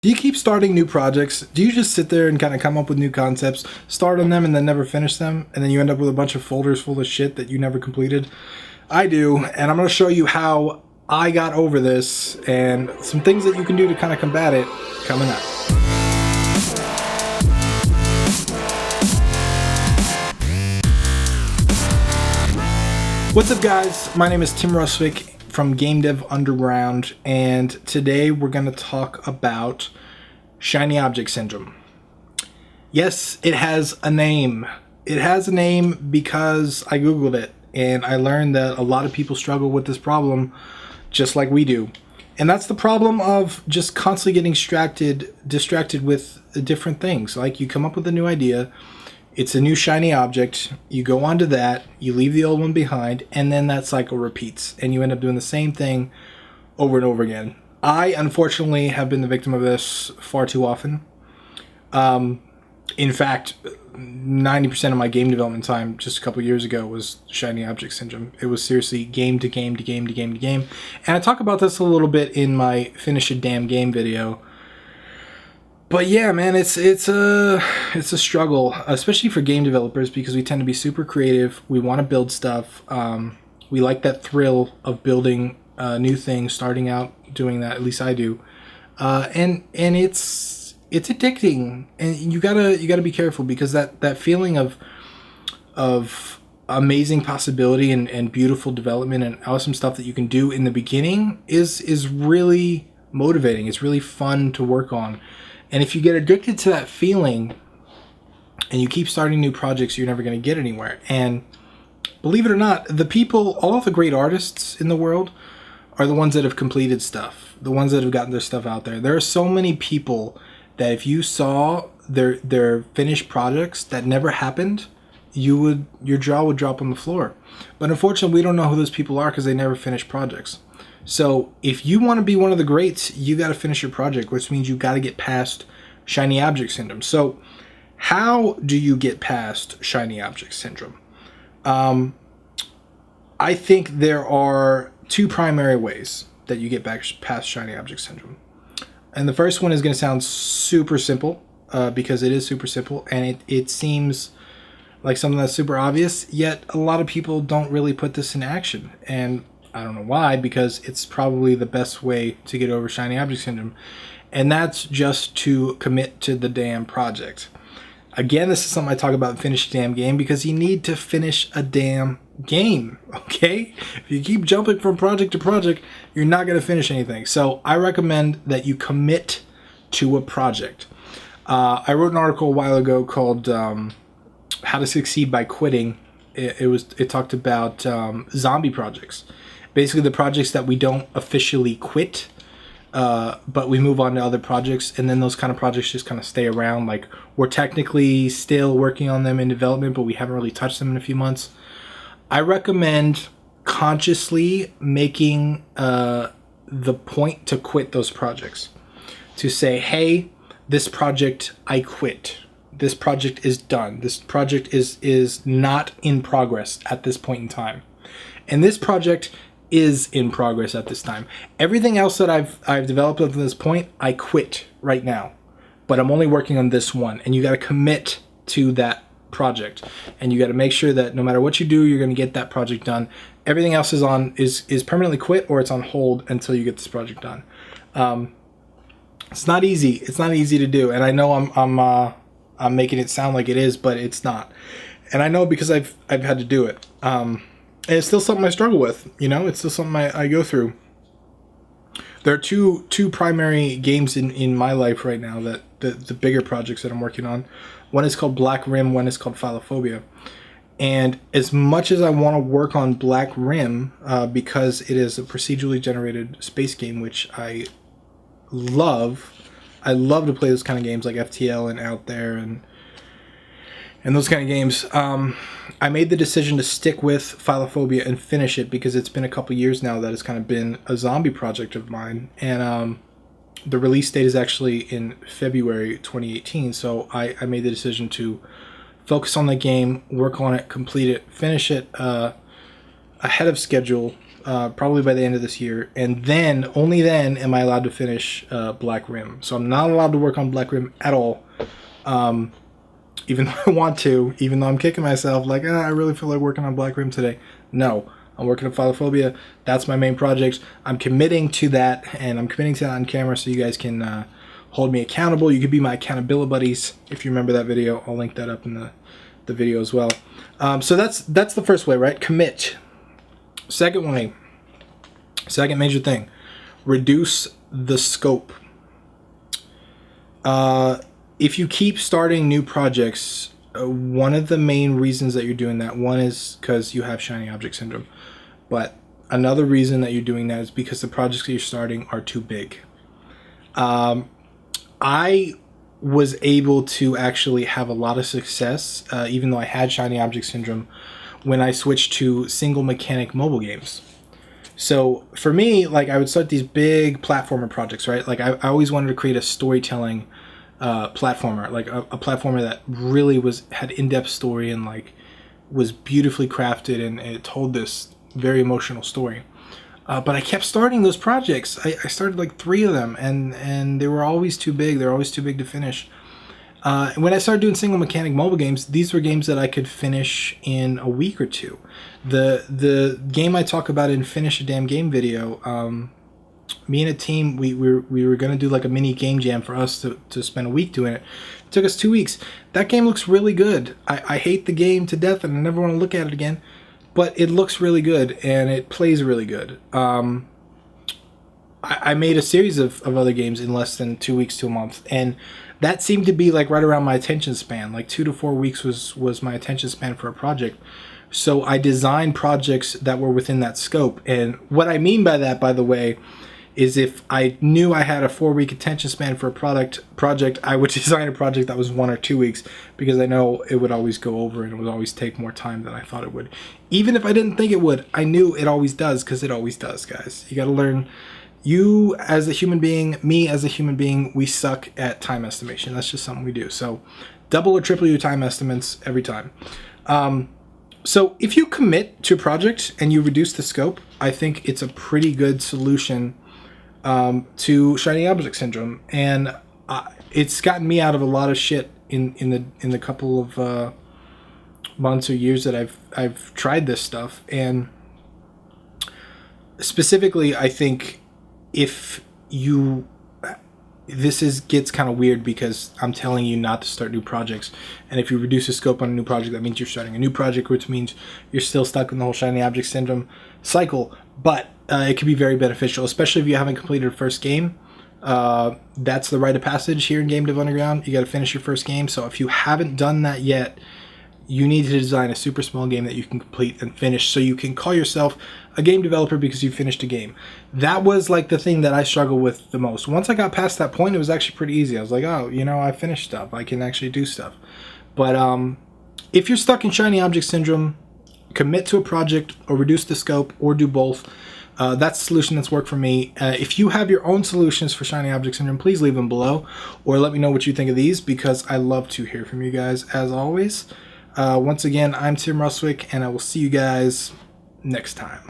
Do you keep starting new projects? Do you just sit there and kind of come up with new concepts, start on them, and then never finish them? And then you end up with a bunch of folders full of shit that you never completed? I do, and I'm going to show you how I got over this and some things that you can do to kind of combat it coming up. What's up, guys? My name is Tim Ruswick from Game Dev Underground, and today we're going to talk about shiny object syndrome. Yes, it has a name. It has a name because I googled it and I learned that a lot of people struggle with this problem just like we do. And that's the problem of just constantly getting distracted with different things. Like, you come up with a new idea, it's a new shiny object, you go on to that, you leave the old one behind, and then that cycle repeats, and you end up doing the same thing over and over again. I, unfortunately, have been the victim of this far too often. In fact, 90% of my game development time just a couple years ago was shiny object syndrome. It was seriously game to game to game to game to game. And I talk about this a little bit in my Finish a Damn Game video. But yeah, man, it's a struggle, especially for game developers, because we tend to be super creative. We want to build stuff. We like that thrill of building new things, starting out doing that. At least I do. And it's addicting, and you gotta be careful, because that feeling of amazing possibility and beautiful development and awesome stuff that you can do in the beginning is really motivating. It's really fun to work on. And if you get addicted to that feeling and you keep starting new projects, you're never going to get anywhere. And believe it or not, all of the great artists in the world are the ones that have completed stuff, the ones that have gotten their stuff out there. There are so many people that if you saw their finished projects that never happened, your jaw would drop on the floor. But unfortunately, we don't know who those people are because they never finished projects. So if you want to be one of the greats, you got to finish your project, which means you got to get past shiny object syndrome. So how do you get past shiny object syndrome? I think there are two primary ways that you get back past shiny object syndrome. And the first one is going to sound super simple, because it is super simple, and it seems like something that's super obvious, yet a lot of people don't really put this in action. And I don't know why, because it's probably the best way to get over shiny object syndrome. And that's just to commit to the damn project. Again, this is something I talk about in Finish a Damn Game, because you need to finish a damn game, okay? If you keep jumping from project to project, you're not going to finish anything. So I recommend that you commit to a project. I wrote an article a while ago called How to Succeed by Quitting. It talked about zombie projects. Basically, the projects that we don't officially quit, but we move on to other projects, and then those kind of projects just kind of stay around. Like, we're technically still working on them in development, but we haven't really touched them in a few months. I recommend consciously making the point to quit those projects. To say, hey, this project I quit. This project is done. This project is not in progress at this point in time. And this project is in progress at this time. Everything else that I've developed up to this point, I quit right now. But I'm only working on this one, and you got to commit to that project. And you got to make sure that no matter what you do, you're going to get that project done. Everything else is permanently quit, or it's on hold until you get this project done. It's not easy. It's not easy to do, and I know I'm making it sound like it is, but it's not. And I know because I've had to do it. And it's still something I struggle with, it's still something I go through. There are two primary games in my life right now, that the bigger projects that I'm working on. One is called Black Rim, one is called Philophobia. And as much as I want to work on Black Rim, because it is a procedurally generated space game, which I love to play those kind of games like FTL and Out There and those kind of games. I made the decision to stick with Philophobia and finish it, because it's been a couple years now that it's kind of been a zombie project of mine. And the release date is actually in February 2018. So I made the decision to focus on the game, work on it, complete it, finish it ahead of schedule, probably by the end of this year, and then only then am I allowed to finish Black Rim. So I'm not allowed to work on Black Rim at all, even though I want to, even though I'm kicking myself like, I really feel like working on Black Rim today. No, I'm working on Phylophobia. That's my main project. I'm committing to that, and I'm committing to that on camera so you guys can hold me accountable. You could be my accountability buddies if you remember that video. I'll link that up in the video as well. So that's the first way, right? Commit. Second way, second major thing, reduce the scope. If you keep starting new projects, one of the main reasons that you're doing that, one is because you have shiny object syndrome, but another reason that you're doing that is because the projects that you're starting are too big. I was able to actually have a lot of success, even though I had shiny object syndrome, when I switched to single mechanic mobile games. So for me, like, I would start these big platformer projects, right? Like I always wanted to create a storytelling platformer, like a platformer that really had in-depth story and like was beautifully crafted, and it told this very emotional story. But I kept starting those projects. I started like 3 of them, and they were always too big. They were always too big to finish. When I started doing single mechanic mobile games, these were games that I could finish in a week or 2. The game I talk about in Finish a Damn Game video, me and a team, we were going to do like a mini game jam for us to spend a week doing it. It took us 2 weeks. That game looks really good. I hate the game to death, and I never want to look at it again. But it looks really good, and it plays really good. I made a series of other games in less than 2 weeks to a month, and that seemed to be like right around my attention span. Like 2 to 4 weeks was my attention span for a project. So I designed projects that were within that scope. And what I mean by that, by the way, is if I knew I had a 4-week attention span for a project, I would design a project that was 1 or 2 weeks, because I know it would always go over and it would always take more time than I thought it would. Even if I didn't think it would, I knew it always does, because it always does, guys. You got to learn. You as a human being, me as a human being, we suck at time estimation. That's just something we do. So double or triple your time estimates every time. So if you commit to a project and you reduce the scope, I think it's a pretty good solution to shiny object syndrome, and it's gotten me out of a lot of shit in the couple of months or years that I've tried this stuff. And specifically, I think if you, gets kind of weird, because I'm telling you not to start new projects, and if you reduce the scope on a new project, that means you're starting a new project, which means you're still stuck in the whole shiny object syndrome cycle. But it can be very beneficial, especially if you haven't completed a first game. That's the rite of passage here in Game Dev Underground. You got to finish your first game. So if you haven't done that yet, you need to design a super small game that you can complete and finish, so you can call yourself a game developer because you finished a game. That was like the thing that I struggled with the most. Once I got past that point, it was actually pretty easy. I was like, oh, I finished stuff. I can actually do stuff. But if you're stuck in shiny object syndrome, commit to a project or reduce the scope or do both. That's the solution that's worked for me. If you have your own solutions for shiny object syndrome, please leave them below, or let me know what you think of these, because I love to hear from you guys, as always. Once again, I'm Tim Ruswick, and I will see you guys next time.